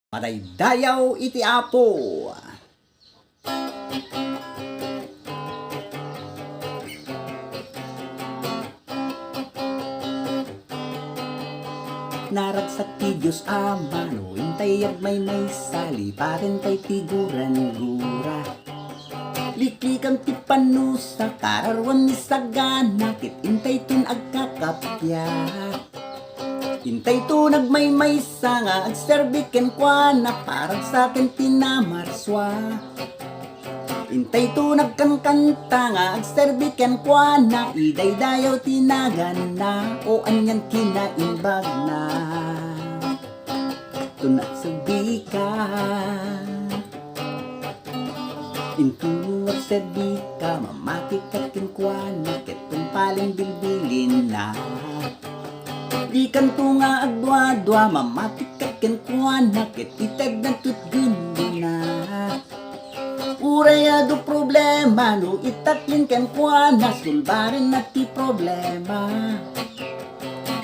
Madaydayaw iti Apo. Naragsak ti Diyos Ama, no intay may sali, parentay figuran gura. Liklikam ti panusa, kararwan ni sagana, kit intay tun agkakapya. Intay to nagmay nga agserbiken kwa na parang sa akin tinamarswa. Intay to nagkankanta nga agserbiken kwa na idaydayaw tinagan na o anyan kinaimbag na. Tunat sabi ka into agserbi ka mamati ka kinkwa na ketong paling bilbilin na. Di kan tunga agdwa-dwa mamatik ken kuana ket ited na tutgundo na. Uraya do problema no itaklin ken kuana sulbarin na ti problema.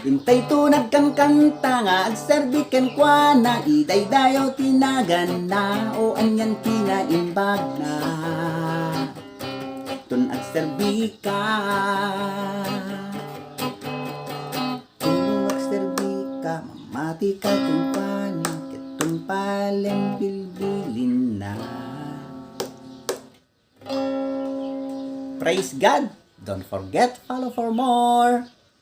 Intay to nagkankanta nga agserbi ken kuana idaydayaw tinagan na o anyan kinaimbag na. Tun agserbi ka mati ka tumpan, kitong paleng bilbilin na. Praise God! Don't forget, follow for more!